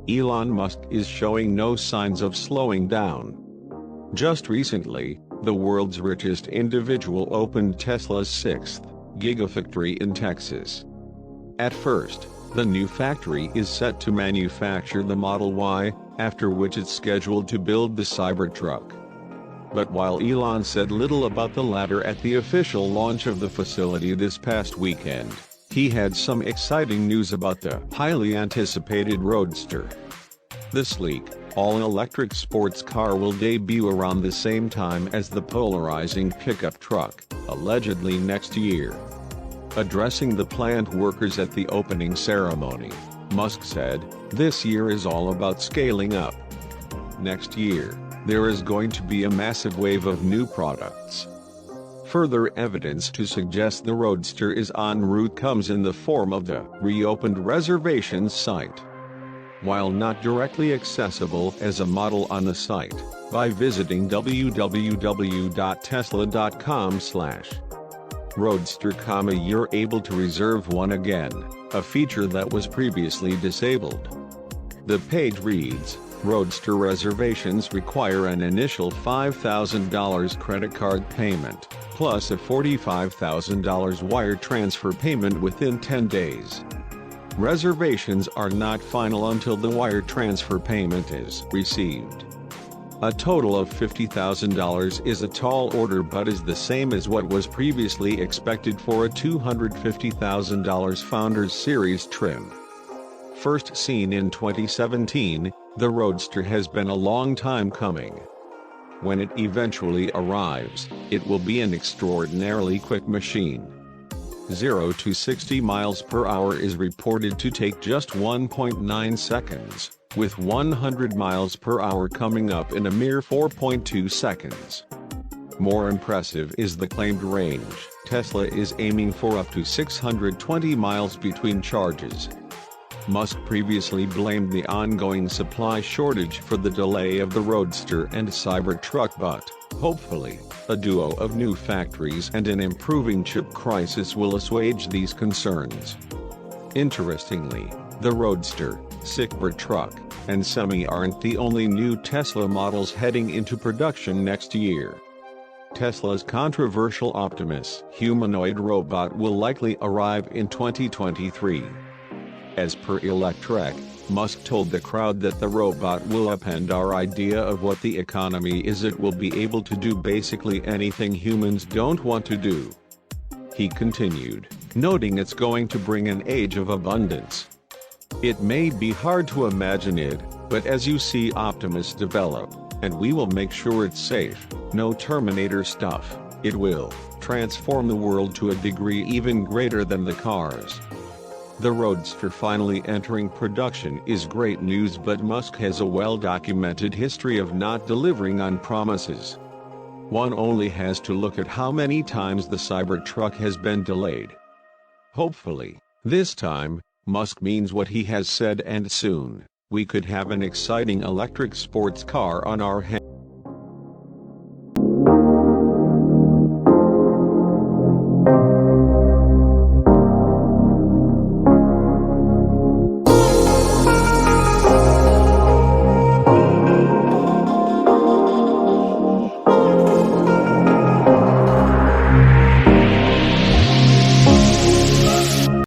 Elon Musk is showing no signs of slowing down. Just recently, the world's richest individual opened Tesla's sixth Gigafactory in Texas. At first, the new factory is set to manufacture the Model Y, after which it's scheduled to build the Cybertruck. But while Elon said little about the latter at the official launch of the facility this past weekend, he had some exciting news about the highly anticipated Roadster. The sleek, all-electric sports car will debut around the same time as the polarizing pickup truck, allegedly next year. Addressing the plant workers at the opening ceremony, Musk said, "This year is all about scaling up. Next year, there is going to be a massive wave of new products." Further evidence to suggest the Roadster is en route comes in the form of the reopened reservations site. While not directly accessible as a model on the site, by visiting www.tesla.com/Roadster, you're able to reserve one again, a feature that was previously disabled. The page reads, "Roadster reservations require an initial $5,000 credit card payment, plus a $45,000 wire transfer payment within 10 days. Reservations are not final until the wire transfer payment is received." A total of $50,000 is a tall order but is the same as what was previously expected for a $250,000 Founders Series trim. First seen in 2017, the Roadster has been a long time coming. When it eventually arrives, it will be an extraordinarily quick machine. 0 to 60 miles per hour is reported to take just 1.9 seconds, with 100 miles per hour coming up in a mere 4.2 seconds. More impressive is the claimed range. Tesla is aiming for up to 620 miles between charges. Musk previously blamed the ongoing supply shortage for the delay of the Roadster and Cybertruck, but, hopefully, a duo of new factories and an improving chip crisis will assuage these concerns. Interestingly, the Roadster, Cybertruck, and Semi aren't the only new Tesla models heading into production next year. Tesla's controversial Optimus humanoid robot will likely arrive in 2023. As per Electrek, Musk told the crowd that the robot will upend our idea of what the economy is. It will be able to do basically anything humans don't want to do. He continued, noting it's going to bring an age of abundance. "It may be hard to imagine it, but as you see Optimus develop, and we will make sure it's safe, no Terminator stuff, it will transform the world to a degree even greater than the cars." The Roadster finally entering production is great news, but Musk has a well-documented history of not delivering on promises. One only has to look at how many times the Cybertruck has been delayed. Hopefully, this time, Musk means what he has said, and soon, we could have an exciting electric sports car on our hands.